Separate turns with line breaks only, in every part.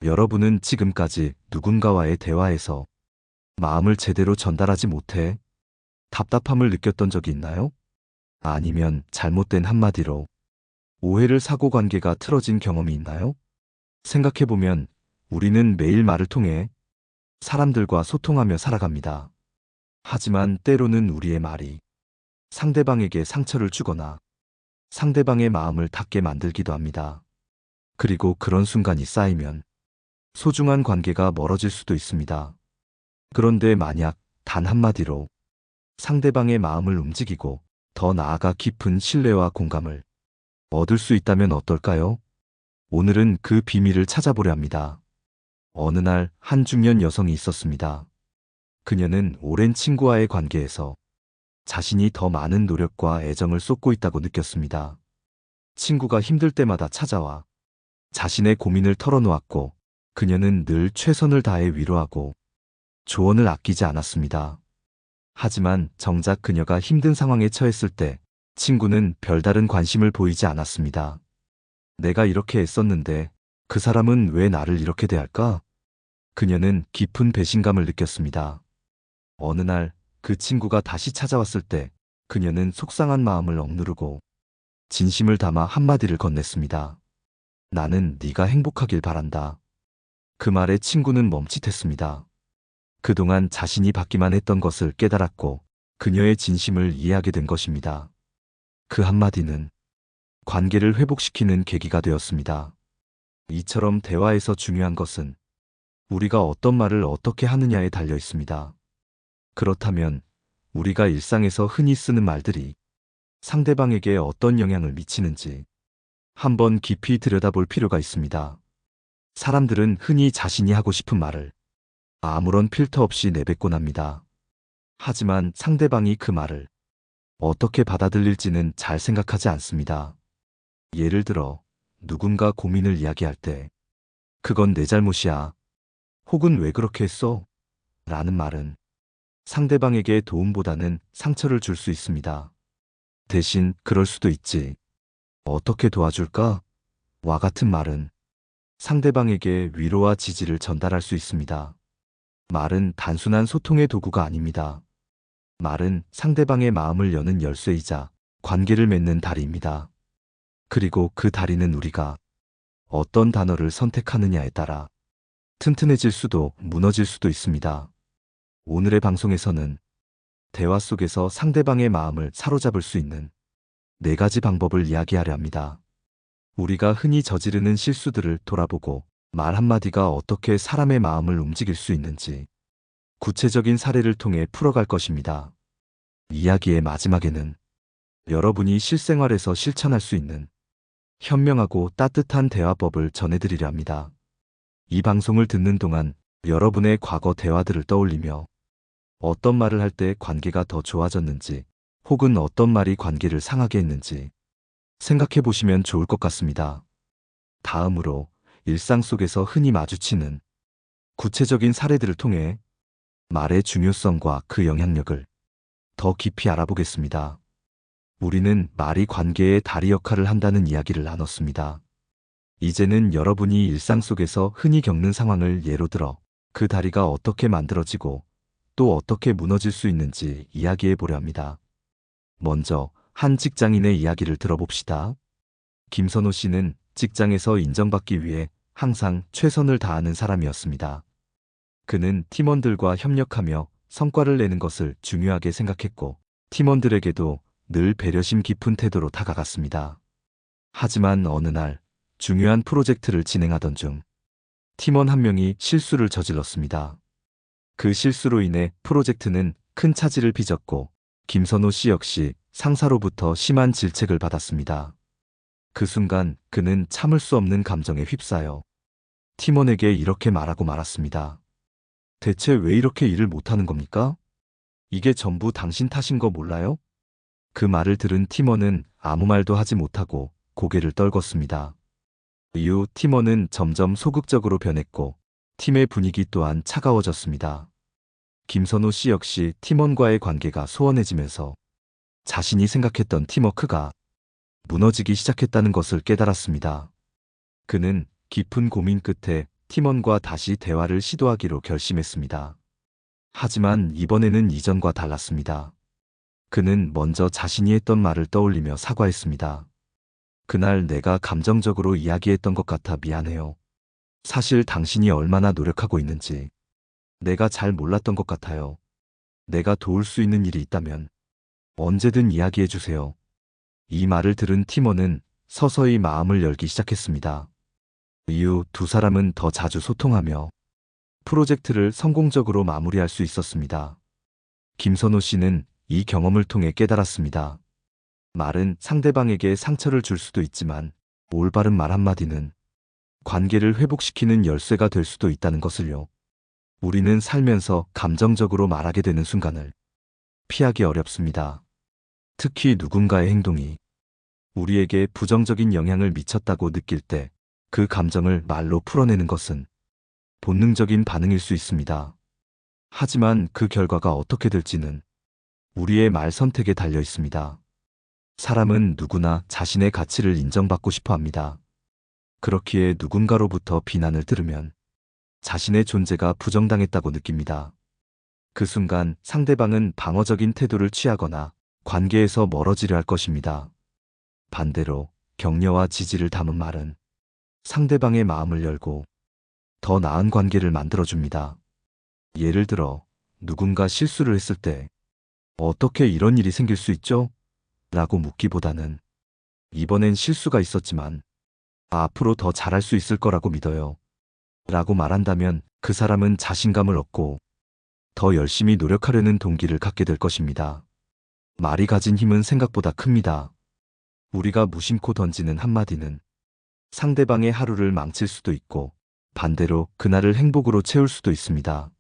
여러분은 지금까지 누군가와의 대화에서 마음을 제대로 전달하지 못해 답답함을 느꼈던 적이 있나요? 아니면 잘못된 한마디로 오해를 사고 관계가 틀어진 경험이 있나요? 생각해보면 우리는 매일 말을 통해 사람들과 소통하며 살아갑니다. 하지만 때로는 우리의 말이 상대방에게 상처를 주거나 상대방의 마음을 닫게 만들기도 합니다. 그리고 그런 순간이 쌓이면 소중한 관계가 멀어질 수도 있습니다. 그런데 만약 단 한마디로 상대방의 마음을 움직이고 더 나아가 깊은 신뢰와 공감을 얻을 수 있다면 어떨까요? 오늘은 그 비밀을 찾아보려 합니다. 어느 날 한 중년 여성이 있었습니다. 그녀는 오랜 친구와의 관계에서 자신이 더 많은 노력과 애정을 쏟고 있다고 느꼈습니다. 친구가 힘들 때마다 찾아와 자신의 고민을 털어놓았고 그녀는 늘 최선을 다해 위로하고 조언을 아끼지 않았습니다. 하지만 정작 그녀가 힘든 상황에 처했을 때 친구는 별다른 관심을 보이지 않았습니다. 내가 이렇게 애썼는데 그 사람은 왜 나를 이렇게 대할까? 그녀는 깊은 배신감을 느꼈습니다. 어느 날 그 친구가 다시 찾아왔을 때 그녀는 속상한 마음을 억누르고 진심을 담아 한마디를 건넸습니다. 나는 네가 행복하길 바란다. 그 말에 친구는 멈칫했습니다. 그동안 자신이 받기만 했던 것을 깨달았고 그녀의 진심을 이해하게 된 것입니다. 그 한마디는 관계를 회복시키는 계기가 되었습니다. 이처럼 대화에서 중요한 것은 우리가 어떤 말을 어떻게 하느냐에 달려 있습니다. 그렇다면 우리가 일상에서 흔히 쓰는 말들이 상대방에게 어떤 영향을 미치는지 한번 깊이 들여다볼 필요가 있습니다. 사람들은 흔히 자신이 하고 싶은 말을 아무런 필터 없이 내뱉곤 합니다. 하지만 상대방이 그 말을 어떻게 받아들일지는 잘 생각하지 않습니다. 예를 들어 누군가 고민을 이야기할 때 그건 내 잘못이야. 혹은 왜 그렇게 했어? 라는 말은 상대방에게 도움보다는 상처를 줄 수 있습니다. 대신 그럴 수도 있지. 어떻게 도와줄까? 와 같은 말은 상대방에게 위로와 지지를 전달할 수 있습니다. 말은 단순한 소통의 도구가 아닙니다. 말은 상대방의 마음을 여는 열쇠이자 관계를 맺는 다리입니다. 그리고 그 다리는 우리가 어떤 단어를 선택하느냐에 따라 튼튼해질 수도 무너질 수도 있습니다. 오늘의 방송에서는 대화 속에서 상대방의 마음을 사로잡을 수 있는 4가지 방법을 이야기하려 합니다. 우리가 흔히 저지르는 실수들을 돌아보고 말 한마디가 어떻게 사람의 마음을 움직일 수 있는지 구체적인 사례를 통해 풀어갈 것입니다. 이야기의 마지막에는 여러분이 실생활에서 실천할 수 있는 현명하고 따뜻한 대화법을 전해드리려 합니다. 이 방송을 듣는 동안 여러분의 과거 대화들을 떠올리며 어떤 말을 할 때 관계가 더 좋아졌는지 혹은 어떤 말이 관계를 상하게 했는지 생각해 보시면 좋을 것 같습니다. 다음으로 일상 속에서 흔히 마주치는 구체적인 사례들을 통해 말의 중요성과 그 영향력을 더 깊이 알아보겠습니다. 우리는 말이 관계의 다리 역할을 한다는 이야기를 나눴습니다. 이제는 여러분이 일상 속에서 흔히 겪는 상황을 예로 들어 그 다리가 어떻게 만들어지고 또 어떻게 무너질 수 있는지 이야기해 보려 합니다. 먼저 한 직장인의 이야기를 들어봅시다. 김선호 씨는 직장에서 인정받기 위해 항상 최선을 다하는 사람이었습니다. 그는 팀원들과 협력하며 성과를 내는 것을 중요하게 생각했고 팀원들에게도 늘 배려심 깊은 태도로 다가갔습니다. 하지만 어느 날 중요한 프로젝트를 진행하던 중 팀원 한 명이 실수를 저질렀습니다. 그 실수로 인해 프로젝트는 큰 차질을 빚었고 김선호 씨 역시 상사로부터 심한 질책을 받았습니다. 그 순간 그는 참을 수 없는 감정에 휩싸여 팀원에게 이렇게 말하고 말았습니다. 대체 왜 이렇게 일을 못하는 겁니까? 이게 전부 당신 탓인 거 몰라요? 그 말을 들은 팀원은 아무 말도 하지 못하고 고개를 떨궜습니다. 이후 팀원은 점점 소극적으로 변했고 팀의 분위기 또한 차가워졌습니다. 김선호 씨 역시 팀원과의 관계가 소원해지면서 자신이 생각했던 팀워크가 무너지기 시작했다는 것을 깨달았습니다. 그는 깊은 고민 끝에 팀원과 다시 대화를 시도하기로 결심했습니다. 하지만 이번에는 이전과 달랐습니다. 그는 먼저 자신이 했던 말을 떠올리며 사과했습니다. 그날 내가 감정적으로 이야기했던 것 같아 미안해요. 사실 당신이 얼마나 노력하고 있는지 내가 잘 몰랐던 것 같아요. 내가 도울 수 있는 일이 있다면 언제든 이야기해 주세요. 이 말을 들은 팀원은 서서히 마음을 열기 시작했습니다. 이후 두 사람은 더 자주 소통하며 프로젝트를 성공적으로 마무리할 수 있었습니다. 김선호 씨는 이 경험을 통해 깨달았습니다. 말은 상대방에게 상처를 줄 수도 있지만 올바른 말 한마디는 관계를 회복시키는 열쇠가 될 수도 있다는 것을요. 우리는 살면서 감정적으로 말하게 되는 순간을 피하기 어렵습니다. 특히 누군가의 행동이 우리에게 부정적인 영향을 미쳤다고 느낄 때 그 감정을 말로 풀어내는 것은 본능적인 반응일 수 있습니다. 하지만 그 결과가 어떻게 될지는 우리의 말 선택에 달려 있습니다. 사람은 누구나 자신의 가치를 인정받고 싶어 합니다. 그렇기에 누군가로부터 비난을 들으면 자신의 존재가 부정당했다고 느낍니다. 그 순간 상대방은 방어적인 태도를 취하거나 관계에서 멀어지려 할 것입니다. 반대로 격려와 지지를 담은 말은 상대방의 마음을 열고 더 나은 관계를 만들어줍니다. 예를 들어 누군가 실수를 했을 때 어떻게 이런 일이 생길 수 있죠? 라고 묻기보다는 이번엔 실수가 있었지만 앞으로 더 잘할 수 있을 거라고 믿어요. 라고 말한다면 그 사람은 자신감을 얻고 더 열심히 노력하려는 동기를 갖게 될 것입니다. 말이 가진 힘은 생각보다 큽니다. 우리가 무심코 던지는 한마디는 상대방의 하루를 망칠 수도 있고 반대로 그날을 행복으로 채울 수도 있습니다.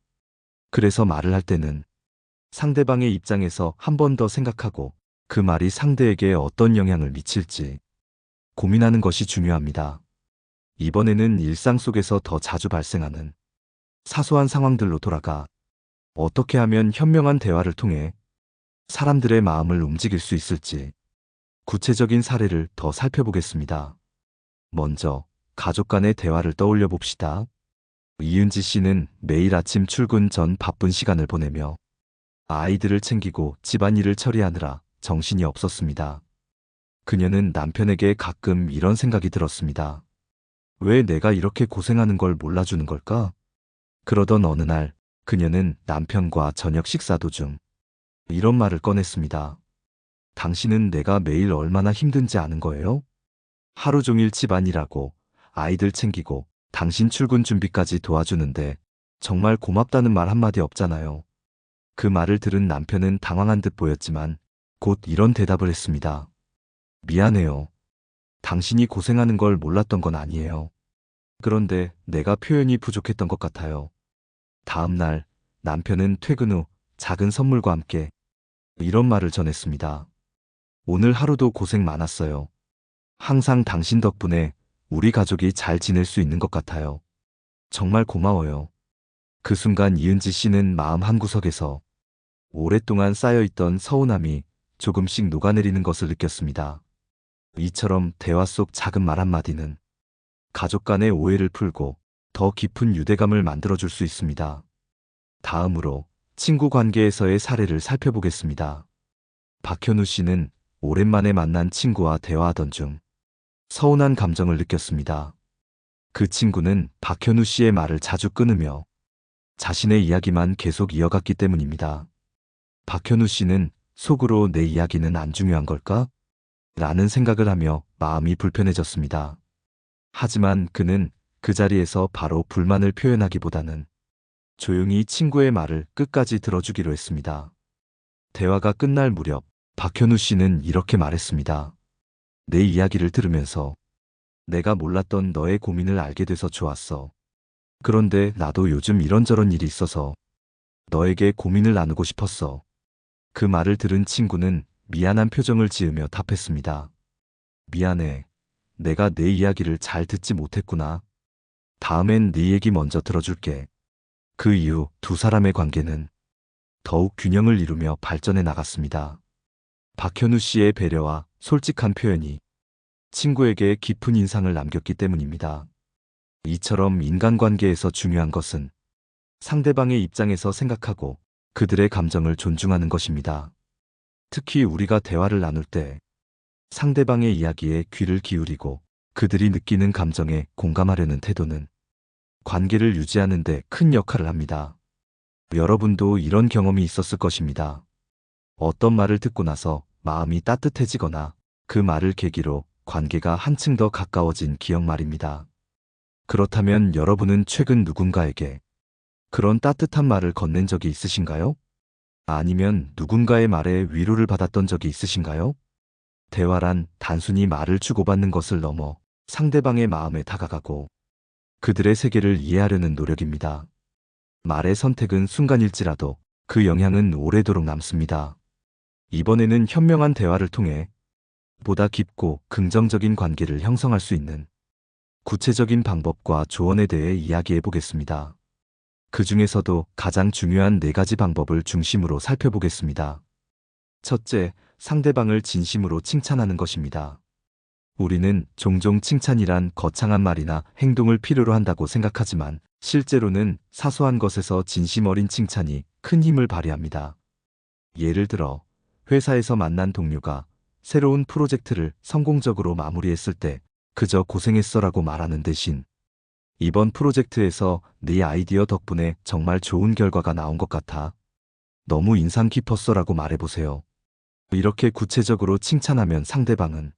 그래서 말을 할 때는 상대방의 입장에서 한 번 더 생각하고 그 말이 상대에게 어떤 영향을 미칠지 고민하는 것이 중요합니다. 이번에는 일상 속에서 더 자주 발생하는 사소한 상황들로 돌아가 어떻게 하면 현명한 대화를 통해 사람들의 마음을 움직일 수 있을지 구체적인 사례를 더 살펴보겠습니다. 먼저 가족 간의 대화를 떠올려 봅시다. 이은지 씨는 매일 아침 출근 전 바쁜 시간을 보내며 아이들을 챙기고 집안일을 처리하느라 정신이 없었습니다. 그녀는 남편에게 가끔 이런 생각이 들었습니다. 왜 내가 이렇게 고생하는 걸 몰라주는 걸까? 그러던 어느 날 그녀는 남편과 저녁 식사 도중 이런 말을 꺼냈습니다. 당신은 내가 매일 얼마나 힘든지 아는 거예요? 하루 종일 집안일하고 아이들 챙기고 당신 출근 준비까지 도와주는데 정말 고맙다는 말 한마디 없잖아요. 그 말을 들은 남편은 당황한 듯 보였지만 곧 이런 대답을 했습니다. 미안해요. 당신이 고생하는 걸 몰랐던 건 아니에요. 그런데 내가 표현이 부족했던 것 같아요. 다음 날 남편은 퇴근 후 작은 선물과 함께 이런 말을 전했습니다. 오늘 하루도 고생 많았어요. 항상 당신 덕분에 우리 가족이 잘 지낼 수 있는 것 같아요. 정말 고마워요. 그 순간 이은지 씨는 마음 한구석에서 오랫동안 쌓여있던 서운함이 조금씩 녹아내리는 것을 느꼈습니다. 이처럼 대화 속 작은 말 한마디는 가족 간의 오해를 풀고 더 깊은 유대감을 만들어줄 수 있습니다. 다음으로 친구 관계에서의 사례를 살펴보겠습니다. 박현우 씨는 오랜만에 만난 친구와 대화하던 중 서운한 감정을 느꼈습니다. 그 친구는 박현우 씨의 말을 자주 끊으며 자신의 이야기만 계속 이어갔기 때문입니다. 박현우 씨는 속으로 내 이야기는 안 중요한 걸까? 라는 생각을 하며 마음이 불편해졌습니다. 하지만 그는 그 자리에서 바로 불만을 표현하기보다는 조용히 친구의 말을 끝까지 들어주기로 했습니다. 대화가 끝날 무렵 박현우 씨는 이렇게 말했습니다. 내 이야기를 들으면서 내가 몰랐던 너의 고민을 알게 돼서 좋았어. 그런데 나도 요즘 이런저런 일이 있어서 너에게 고민을 나누고 싶었어. 그 말을 들은 친구는 미안한 표정을 지으며 답했습니다. 미안해. 내가 내 이야기를 잘 듣지 못했구나. 다음엔 네 얘기 먼저 들어줄게. 그 이후 두 사람의 관계는 더욱 균형을 이루며 발전해 나갔습니다. 박현우 씨의 배려와 솔직한 표현이 친구에게 깊은 인상을 남겼기 때문입니다. 이처럼 인간관계에서 중요한 것은 상대방의 입장에서 생각하고 그들의 감정을 존중하는 것입니다. 특히 우리가 대화를 나눌 때 상대방의 이야기에 귀를 기울이고 그들이 느끼는 감정에 공감하려는 태도는 관계를 유지하는 데 큰 역할을 합니다. 여러분도 이런 경험이 있었을 것입니다. 어떤 말을 듣고 나서 마음이 따뜻해지거나 그 말을 계기로 관계가 한층 더 가까워진 기억 말입니다. 그렇다면 여러분은 최근 누군가에게 그런 따뜻한 말을 건넨 적이 있으신가요? 아니면 누군가의 말에 위로를 받았던 적이 있으신가요? 대화란 단순히 말을 주고받는 것을 넘어 상대방의 마음에 다가가고 그들의 세계를 이해하려는 노력입니다. 말의 선택은 순간일지라도 그 영향은 오래도록 남습니다. 이번에는 현명한 대화를 통해 보다 깊고 긍정적인 관계를 형성할 수 있는 구체적인 방법과 조언에 대해 이야기해 보겠습니다. 그 중에서도 가장 중요한 4가지 방법을 중심으로 살펴보겠습니다. 첫째, 상대방을 진심으로 칭찬하는 것입니다. 우리는 종종 칭찬이란 거창한 말이나 행동을 필요로 한다고 생각하지만 실제로는 사소한 것에서 진심 어린 칭찬이 큰 힘을 발휘합니다. 예를 들어 회사에서 만난 동료가 새로운 프로젝트를 성공적으로 마무리했을 때 그저 고생했어라고 말하는 대신 이번 프로젝트에서 네 아이디어 덕분에 정말 좋은 결과가 나온 것 같아. 너무 인상 깊었어라고 말해보세요. 이렇게 구체적으로 칭찬하면 상대방은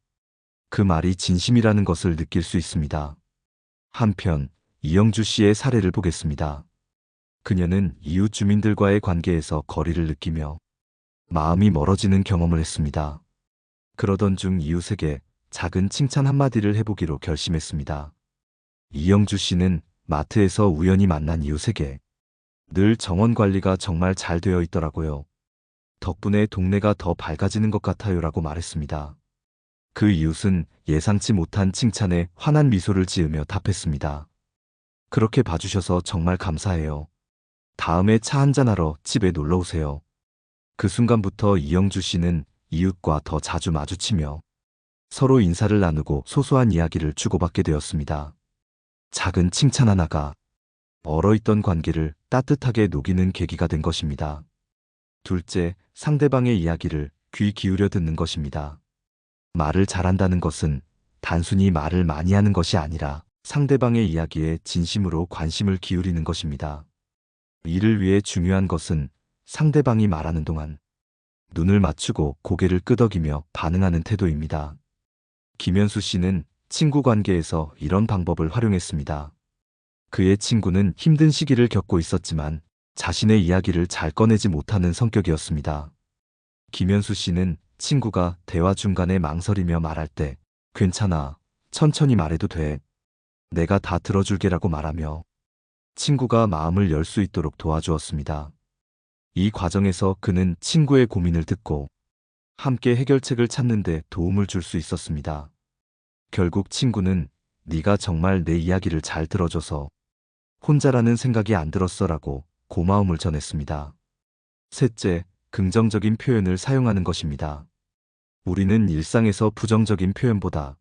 그 말이 진심이라는 것을 느낄 수 있습니다. 한편 이영주 씨의 사례를 보겠습니다. 그녀는 이웃 주민들과의 관계에서 거리를 느끼며 마음이 멀어지는 경험을 했습니다. 그러던 중 이웃에게 작은 칭찬 한마디를 해보기로 결심했습니다. 이영주 씨는 마트에서 우연히 만난 이웃에게 늘 정원 관리가 정말 잘 되어 있더라고요. 덕분에 동네가 더 밝아지는 것 같아요라고 말했습니다. 그 이웃은 예상치 못한 칭찬에 환한 미소를 지으며 답했습니다. 그렇게 봐주셔서 정말 감사해요. 다음에 차 한잔하러 집에 놀러 오세요. 그 순간부터 이영주 씨는 이웃과 더 자주 마주치며 서로 인사를 나누고 소소한 이야기를 주고받게 되었습니다. 작은 칭찬 하나가 얼어있던 관계를 따뜻하게 녹이는 계기가 된 것입니다. 둘째, 상대방의 이야기를 귀 기울여 듣는 것입니다. 말을 잘한다는 것은 단순히 말을 많이 하는 것이 아니라 상대방의 이야기에 진심으로 관심을 기울이는 것입니다. 이를 위해 중요한 것은 상대방이 말하는 동안 눈을 맞추고 고개를 끄덕이며 반응하는 태도입니다. 김현수 씨는 친구 관계에서 이런 방법을 활용했습니다. 그의 친구는 힘든 시기를 겪고 있었지만 자신의 이야기를 잘 꺼내지 못하는 성격이었습니다. 김현수 씨는 친구가 대화 중간에 망설이며 말할 때 괜찮아, 천천히 말해도 돼. 내가 다 들어줄게라고 말하며 친구가 마음을 열 수 있도록 도와주었습니다. 이 과정에서 그는 친구의 고민을 듣고 함께 해결책을 찾는 데 도움을 줄 수 있었습니다. 결국 친구는 네가 정말 내 이야기를 잘 들어줘서 혼자라는 생각이 안 들었어라고 고마움을 전했습니다. 셋째, 긍정적인 표현을 사용하는 것입니다. 우리는 일상에서 부정적인 표현보다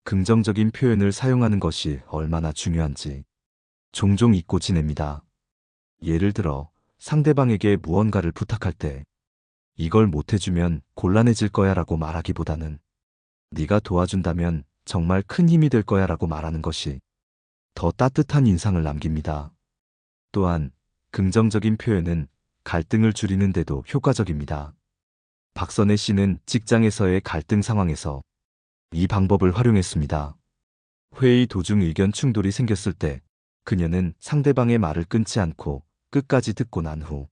긍정적인 표현을 사용하는 것이 얼마나 중요한지 종종 잊고 지냅니다. 예를 들어 상대방에게 무언가를 부탁할 때 이걸 못해주면 곤란해질 거야 라고 말하기보다는 네가 도와준다면 정말 큰 힘이 될 거야 라고 말하는 것이 더 따뜻한 인상을 남깁니다. 또한 긍정적인 표현은 갈등을 줄이는 데도 효과적입니다. 박선혜 씨는 직장에서의 갈등 상황에서 이 방법을 활용했습니다. 회의 도중 의견 충돌이 생겼을 때 그녀는 상대방의 말을 끊지 않고 끝까지 듣고 난 후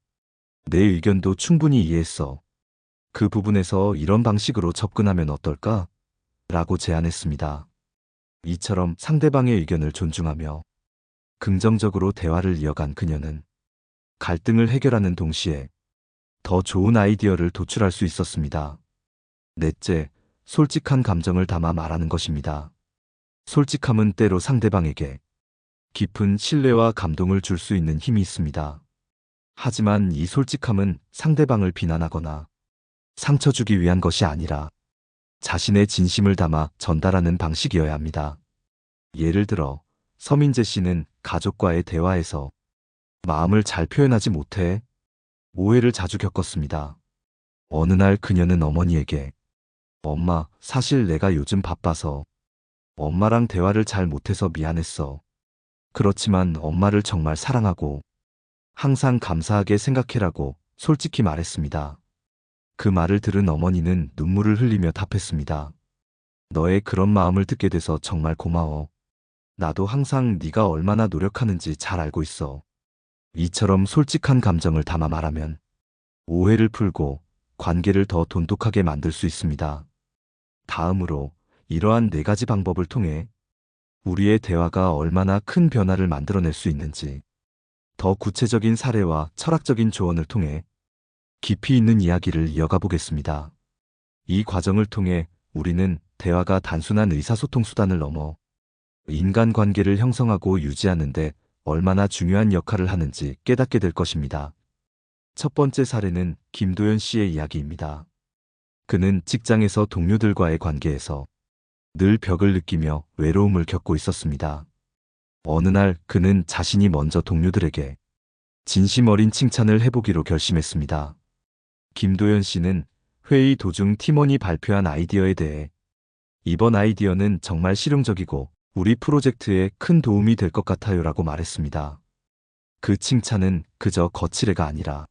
내 의견도 충분히 이해했어. 그 부분에서 이런 방식으로 접근하면 어떨까? 라고 제안했습니다. 이처럼 상대방의 의견을 존중하며 긍정적으로 대화를 이어간 그녀는 갈등을 해결하는 동시에 더 좋은 아이디어를 도출할 수 있었습니다. 넷째, 솔직한 감정을 담아 말하는 것입니다. 솔직함은 때로 상대방에게 깊은 신뢰와 감동을 줄 수 있는 힘이 있습니다. 하지만 이 솔직함은 상대방을 비난하거나 상처 주기 위한 것이 아니라 자신의 진심을 담아 전달하는 방식이어야 합니다. 예를 들어 서민재 씨는 가족과의 대화에서 마음을 잘 표현하지 못해 오해를 자주 겪었습니다. 어느 날 그녀는 어머니에게 엄마, 사실 내가 요즘 바빠서 엄마랑 대화를 잘 못해서 미안했어. 그렇지만 엄마를 정말 사랑하고 항상 감사하게 생각해라고 솔직히 말했습니다. 그 말을 들은 어머니는 눈물을 흘리며 답했습니다. 너의 그런 마음을 듣게 돼서 정말 고마워. 나도 항상 네가 얼마나 노력하는지 잘 알고 있어. 이처럼 솔직한 감정을 담아 말하면 오해를 풀고 관계를 더 돈독하게 만들 수 있습니다. 다음으로 이러한 4가지 방법을 통해 우리의 대화가 얼마나 큰 변화를 만들어낼 수 있는지 더 구체적인 사례와 철학적인 조언을 통해 깊이 있는 이야기를 이어가 보겠습니다. 이 과정을 통해 우리는 대화가 단순한 의사소통 수단을 넘어 인간관계를 형성하고 유지하는데 얼마나 중요한 역할을 하는지 깨닫게 될 것입니다. 첫 번째 사례는 김도연 씨의 이야기입니다. 그는 직장에서 동료들과의 관계에서 늘 벽을 느끼며 외로움을 겪고 있었습니다. 어느 날 그는 자신이 먼저 동료들에게 진심 어린 칭찬을 해보기로 결심했습니다. 김도연 씨는 회의 도중 팀원이 발표한 아이디어에 대해 이번 아이디어는 정말 실용적이고 우리 프로젝트에 큰 도움이 될 것 같아요라고 말했습니다. 그 칭찬은 그저 거칠애가 아니라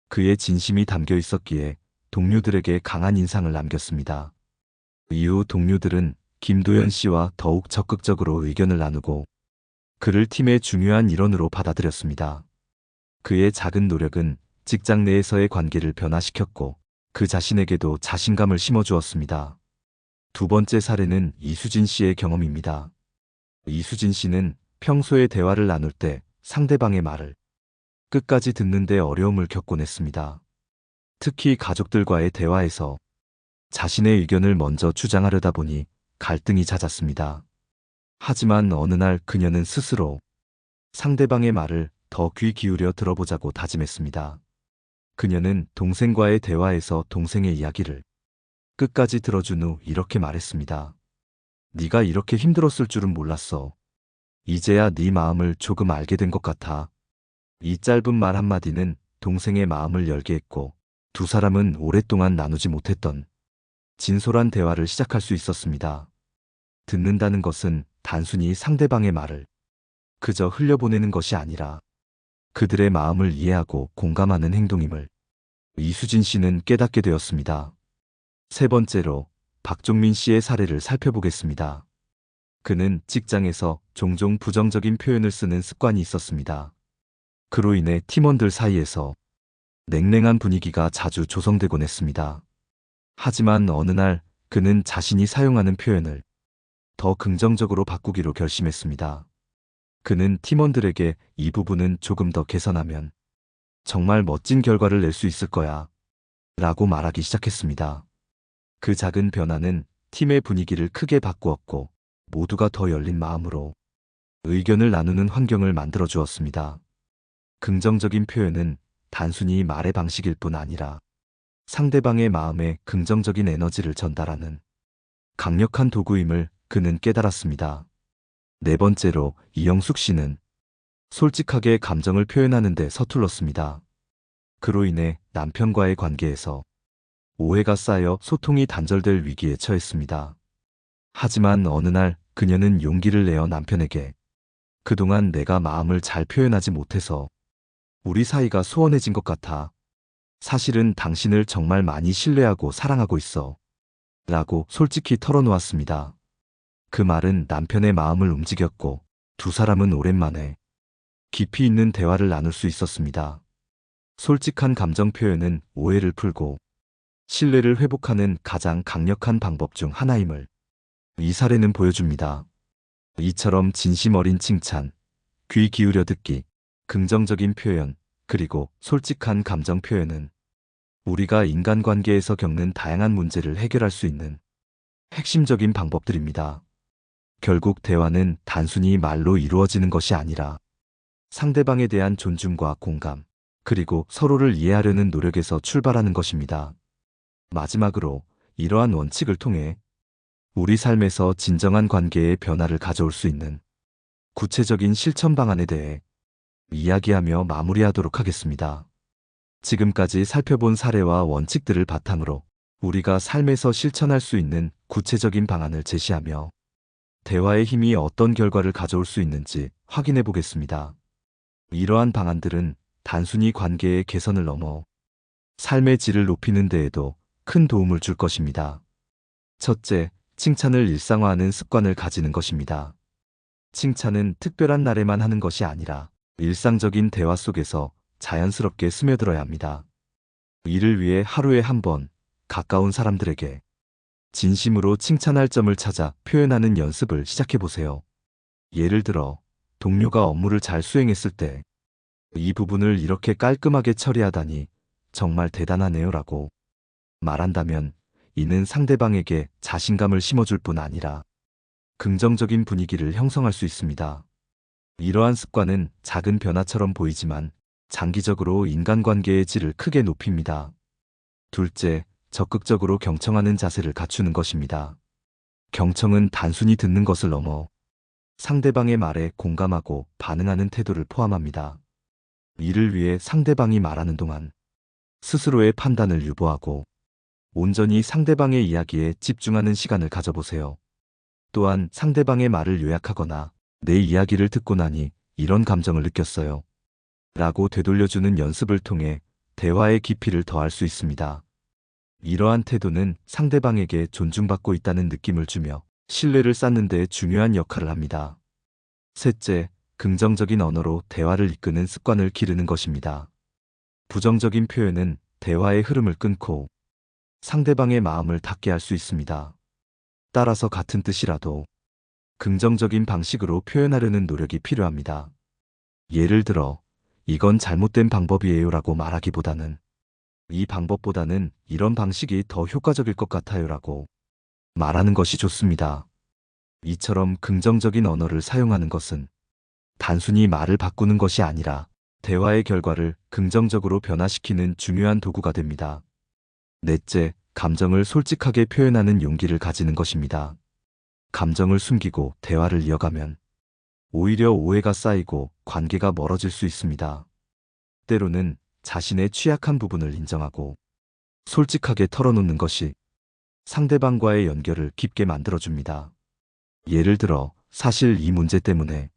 그의 진심이 담겨 있었기에 동료들에게 강한 인상을 남겼습니다. 이후 동료들은 김도연 씨와 더욱 적극적으로 의견을 나누고 그를 팀의 중요한 일원으로 받아들였습니다. 그의 작은 노력은 직장 내에서의 관계를 변화시켰고 그 자신에게도 자신감을 심어주었습니다. 두 번째 사례는 이수진 씨의 경험입니다. 이수진 씨는 평소에 대화를 나눌 때 상대방의 말을 끝까지 듣는데 어려움을 겪곤 했습니다. 특히 가족들과의 대화에서 자신의 의견을 먼저 주장하려다 보니 갈등이 잦았습니다. 하지만 어느 날 그녀는 스스로 상대방의 말을 더 귀 기울여 들어보자고 다짐했습니다. 그녀는 동생과의 대화에서 동생의 이야기를 끝까지 들어준 후 이렇게 말했습니다. 네가 이렇게 힘들었을 줄은 몰랐어. 이제야 네 마음을 조금 알게 된 것 같아. 이 짧은 말 한마디는 동생의 마음을 열게 했고 두 사람은 오랫동안 나누지 못했던 진솔한 대화를 시작할 수 있었습니다. 듣는다는 것은 단순히 상대방의 말을 그저 흘려보내는 것이 아니라 그들의 마음을 이해하고 공감하는 행동임을 이수진 씨는 깨닫게 되었습니다. 세 번째로 박종민 씨의 사례를 살펴보겠습니다. 그는 직장에서 종종 부정적인 표현을 쓰는 습관이 있었습니다. 그로 인해 팀원들 사이에서 냉랭한 분위기가 자주 조성되곤 했습니다. 하지만 어느 날 그는 자신이 사용하는 표현을 더 긍정적으로 바꾸기로 결심했습니다. 그는 팀원들에게 이 부분은 조금 더 개선하면 정말 멋진 결과를 낼 수 있을 거야 라고 말하기 시작했습니다. 그 작은 변화는 팀의 분위기를 크게 바꾸었고 모두가 더 열린 마음으로 의견을 나누는 환경을 만들어 주었습니다. 긍정적인 표현은 단순히 말의 방식일 뿐 아니라 상대방의 마음에 긍정적인 에너지를 전달하는 강력한 도구임을 그는 깨달았습니다. 네 번째로 이영숙 씨는 솔직하게 감정을 표현하는 데 서툴렀습니다. 그로 인해 남편과의 관계에서 오해가 쌓여 소통이 단절될 위기에 처했습니다. 하지만 어느 날 그녀는 용기를 내어 남편에게 그동안 내가 마음을 잘 표현하지 못해서 우리 사이가 소원해진 것 같아. 사실은 당신을 정말 많이 신뢰하고 사랑하고 있어. 라고 솔직히 털어놓았습니다. 그 말은 남편의 마음을 움직였고 두 사람은 오랜만에 깊이 있는 대화를 나눌 수 있었습니다. 솔직한 감정 표현은 오해를 풀고 신뢰를 회복하는 가장 강력한 방법 중 하나임을 이 사례는 보여줍니다. 이처럼 진심 어린 칭찬, 귀 기울여 듣기, 긍정적인 표현, 그리고 솔직한 감정 표현은 우리가 인간관계에서 겪는 다양한 문제를 해결할 수 있는 핵심적인 방법들입니다. 결국 대화는 단순히 말로 이루어지는 것이 아니라 상대방에 대한 존중과 공감, 그리고 서로를 이해하려는 노력에서 출발하는 것입니다. 마지막으로 이러한 원칙을 통해 우리 삶에서 진정한 관계의 변화를 가져올 수 있는 구체적인 실천 방안에 대해 이야기하며 마무리하도록 하겠습니다. 지금까지 살펴본 사례와 원칙들을 바탕으로 우리가 삶에서 실천할 수 있는 구체적인 방안을 제시하며 대화의 힘이 어떤 결과를 가져올 수 있는지 확인해 보겠습니다. 이러한 방안들은 단순히 관계의 개선을 넘어 삶의 질을 높이는 데에도 큰 도움을 줄 것입니다. 첫째, 칭찬을 일상화하는 습관을 가지는 것입니다. 칭찬은 특별한 날에만 하는 것이 아니라 일상적인 대화 속에서 자연스럽게 스며들어야 합니다. 이를 위해 하루에 한 번 가까운 사람들에게 진심으로 칭찬할 점을 찾아 표현하는 연습을 시작해 보세요. 예를 들어, 동료가 업무를 잘 수행했을 때, 이 부분을 이렇게 깔끔하게 처리하다니 정말 대단하네요 라고 말한다면 이는 상대방에게 자신감을 심어줄 뿐 아니라 긍정적인 분위기를 형성할 수 있습니다. 이러한 습관은 작은 변화처럼 보이지만 장기적으로 인간관계의 질을 크게 높입니다. 둘째, 적극적으로 경청하는 자세를 갖추는 것입니다. 경청은 단순히 듣는 것을 넘어 상대방의 말에 공감하고 반응하는 태도를 포함합니다. 이를 위해 상대방이 말하는 동안 스스로의 판단을 유보하고 온전히 상대방의 이야기에 집중하는 시간을 가져보세요. 또한 상대방의 말을 요약하거나 내 이야기를 듣고 나니 이런 감정을 느꼈어요 라고 되돌려주는 연습을 통해 대화의 깊이를 더할 수 있습니다. 이러한 태도는 상대방에게 존중받고 있다는 느낌을 주며 신뢰를 쌓는 데 중요한 역할을 합니다. 셋째, 긍정적인 언어로 대화를 이끄는 습관을 기르는 것입니다. 부정적인 표현은 대화의 흐름을 끊고 상대방의 마음을 닫게 할 수 있습니다. 따라서 같은 뜻이라도 긍정적인 방식으로 표현하려는 노력이 필요합니다. 예를 들어, 이건 잘못된 방법이에요 라고 말하기보다는 이 방법보다는 이런 방식이 더 효과적일 것 같아요 라고 말하는 것이 좋습니다. 이처럼 긍정적인 언어를 사용하는 것은 단순히 말을 바꾸는 것이 아니라 대화의 결과를 긍정적으로 변화시키는 중요한 도구가 됩니다. 넷째, 감정을 솔직하게 표현하는 용기를 가지는 것입니다. 감정을 숨기고 대화를 이어가면 오히려 오해가 쌓이고 관계가 멀어질 수 있습니다. 때로는 자신의 취약한 부분을 인정하고 솔직하게 털어놓는 것이 상대방과의 연결을 깊게 만들어줍니다. 예를 들어, 사실 이 문제 때문에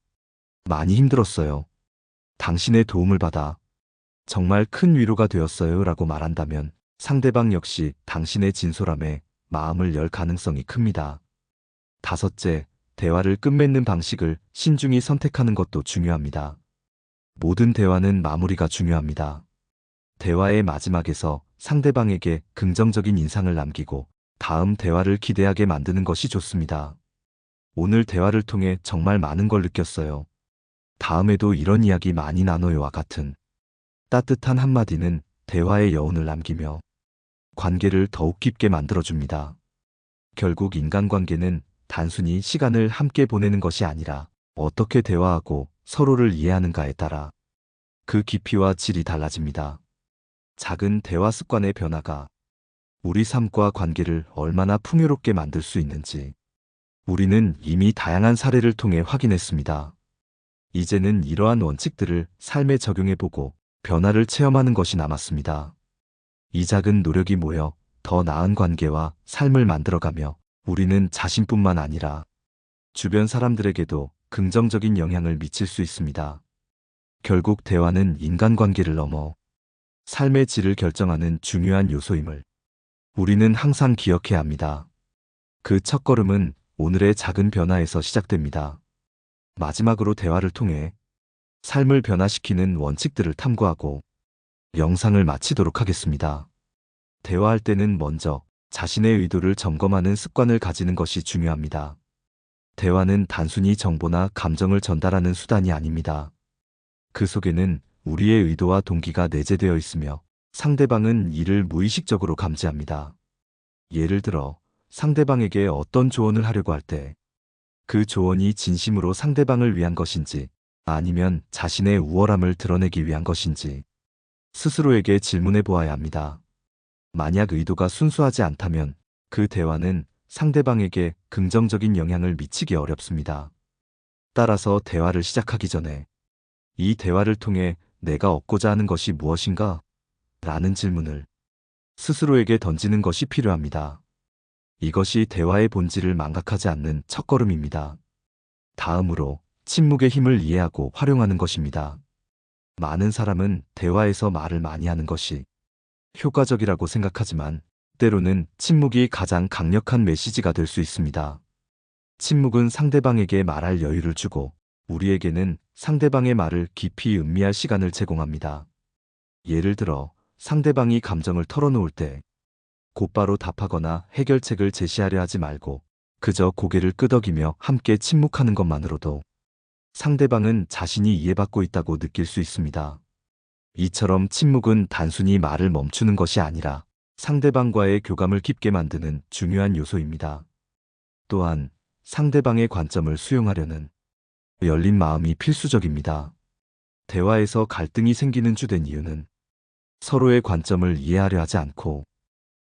많이 힘들었어요. 당신의 도움을 받아 정말 큰 위로가 되었어요 라고 말한다면 상대방 역시 당신의 진솔함에 마음을 열 가능성이 큽니다. 다섯째, 대화를 끝맺는 방식을 신중히 선택하는 것도 중요합니다. 모든 대화는 마무리가 중요합니다. 대화의 마지막에서 상대방에게 긍정적인 인상을 남기고 다음 대화를 기대하게 만드는 것이 좋습니다. 오늘 대화를 통해 정말 많은 걸 느꼈어요. 다음에도 이런 이야기 많이 나눠요와 같은 따뜻한 한마디는 대화의 여운을 남기며 관계를 더욱 깊게 만들어줍니다. 결국 인간관계는 단순히 시간을 함께 보내는 것이 아니라 어떻게 대화하고 서로를 이해하는가에 따라 그 깊이와 질이 달라집니다. 작은 대화 습관의 변화가 우리 삶과 관계를 얼마나 풍요롭게 만들 수 있는지 우리는 이미 다양한 사례를 통해 확인했습니다. 이제는 이러한 원칙들을 삶에 적용해보고 변화를 체험하는 것이 남았습니다. 이 작은 노력이 모여 더 나은 관계와 삶을 만들어가며 우리는 자신뿐만 아니라 주변 사람들에게도 긍정적인 영향을 미칠 수 있습니다. 결국 대화는 인간관계를 넘어 삶의 질을 결정하는 중요한 요소임을 우리는 항상 기억해야 합니다. 그 첫걸음은 오늘의 작은 변화에서 시작됩니다. 마지막으로 대화를 통해 삶을 변화시키는 원칙들을 탐구하고 영상을 마치도록 하겠습니다. 대화할 때는 먼저 자신의 의도를 점검하는 습관을 가지는 것이 중요합니다. 대화는 단순히 정보나 감정을 전달하는 수단이 아닙니다. 그 속에는 우리의 의도와 동기가 내재되어 있으며 상대방은 이를 무의식적으로 감지합니다. 예를 들어, 상대방에게 어떤 조언을 하려고 할 때 그 조언이 진심으로 상대방을 위한 것인지 아니면 자신의 우월함을 드러내기 위한 것인지 스스로에게 질문해 보아야 합니다. 만약 의도가 순수하지 않다면 그 대화는 상대방에게 긍정적인 영향을 미치기 어렵습니다. 따라서 대화를 시작하기 전에 이 대화를 통해 내가 얻고자 하는 것이 무엇인가? 라는 질문을 스스로에게 던지는 것이 필요합니다. 이것이 대화의 본질을 망각하지 않는 첫걸음입니다. 다음으로 침묵의 힘을 이해하고 활용하는 것입니다. 많은 사람은 대화에서 말을 많이 하는 것이 효과적이라고 생각하지만 때로는 침묵이 가장 강력한 메시지가 될 수 있습니다. 침묵은 상대방에게 말할 여유를 주고 우리에게는 상대방의 말을 깊이 음미할 시간을 제공합니다. 예를 들어 상대방이 감정을 털어놓을 때 곧바로 답하거나 해결책을 제시하려 하지 말고 그저 고개를 끄덕이며 함께 침묵하는 것만으로도 상대방은 자신이 이해받고 있다고 느낄 수 있습니다. 이처럼 침묵은 단순히 말을 멈추는 것이 아니라 상대방과의 교감을 깊게 만드는 중요한 요소입니다. 또한 상대방의 관점을 수용하려는 열린 마음이 필수적입니다. 대화에서 갈등이 생기는 주된 이유는 서로의 관점을 이해하려 하지 않고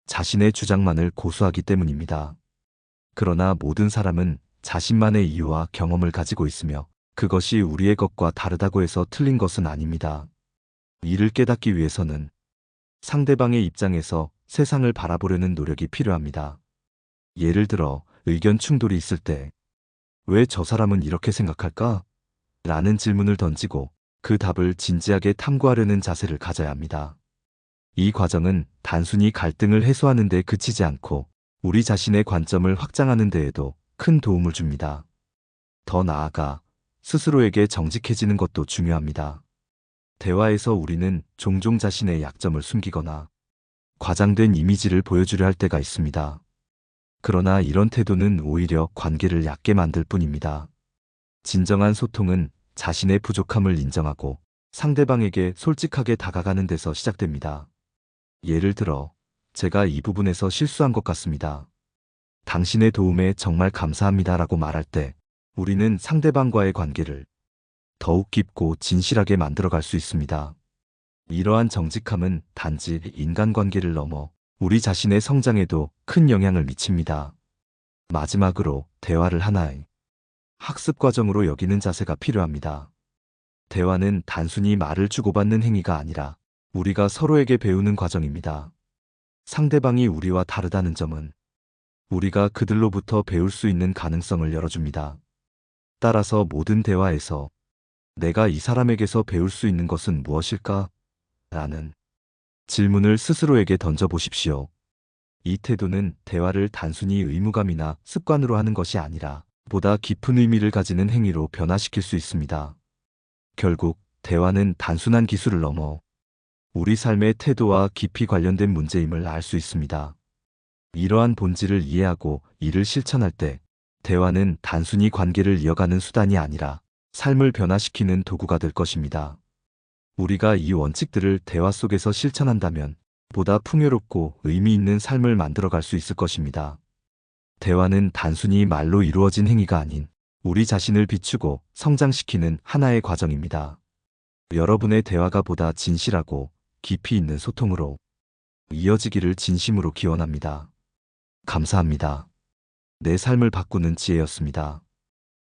자신의 주장만을 고수하기 때문입니다. 그러나 모든 사람은 자신만의 이유와 경험을 가지고 있으며 그것이 우리의 것과 다르다고 해서 틀린 것은 아닙니다. 이를 깨닫기 위해서는 상대방의 입장에서 세상을 바라보려는 노력이 필요합니다. 예를 들어 의견 충돌이 있을 때 왜 저 사람은 이렇게 생각할까? 라는 질문을 던지고 그 답을 진지하게 탐구하려는 자세를 가져야 합니다. 이 과정은 단순히 갈등을 해소하는 데 그치지 않고 우리 자신의 관점을 확장하는 데에도 큰 도움을 줍니다. 더 나아가 스스로에게 정직해지는 것도 중요합니다. 대화에서 우리는 종종 자신의 약점을 숨기거나 과장된 이미지를 보여주려 할 때가 있습니다. 그러나 이런 태도는 오히려 관계를 얕게 만들 뿐입니다. 진정한 소통은 자신의 부족함을 인정하고 상대방에게 솔직하게 다가가는 데서 시작됩니다. 예를 들어, 제가 이 부분에서 실수한 것 같습니다. 당신의 도움에 정말 감사합니다라고 말할 때 우리는 상대방과의 관계를 더욱 깊고 진실하게 만들어갈 수 있습니다. 이러한 정직함은 단지 인간관계를 넘어 우리 자신의 성장에도 큰 영향을 미칩니다. 마지막으로 대화를 하나의 학습 과정으로 여기는 자세가 필요합니다. 대화는 단순히 말을 주고받는 행위가 아니라 우리가 서로에게 배우는 과정입니다. 상대방이 우리와 다르다는 점은 우리가 그들로부터 배울 수 있는 가능성을 열어줍니다. 따라서 모든 대화에서 내가 이 사람에게서 배울 수 있는 것은 무엇일까? 라는 질문을 스스로에게 던져보십시오. 이 태도는 대화를 단순히 의무감이나 습관으로 하는 것이 아니라 보다 깊은 의미를 가지는 행위로 변화시킬 수 있습니다. 결국 대화는 단순한 기술을 넘어 우리 삶의 태도와 깊이 관련된 문제임을 알 수 있습니다. 이러한 본질을 이해하고 이를 실천할 때 대화는 단순히 관계를 이어가는 수단이 아니라 삶을 변화시키는 도구가 될 것입니다. 우리가 이 원칙들을 대화 속에서 실천한다면 보다 풍요롭고 의미 있는 삶을 만들어갈 수 있을 것입니다. 대화는 단순히 말로 이루어진 행위가 아닌 우리 자신을 비추고 성장시키는 하나의 과정입니다. 여러분의 대화가 보다 진실하고 깊이 있는 소통으로 이어지기를 진심으로 기원합니다. 감사합니다. 내 삶을 바꾸는 지혜였습니다.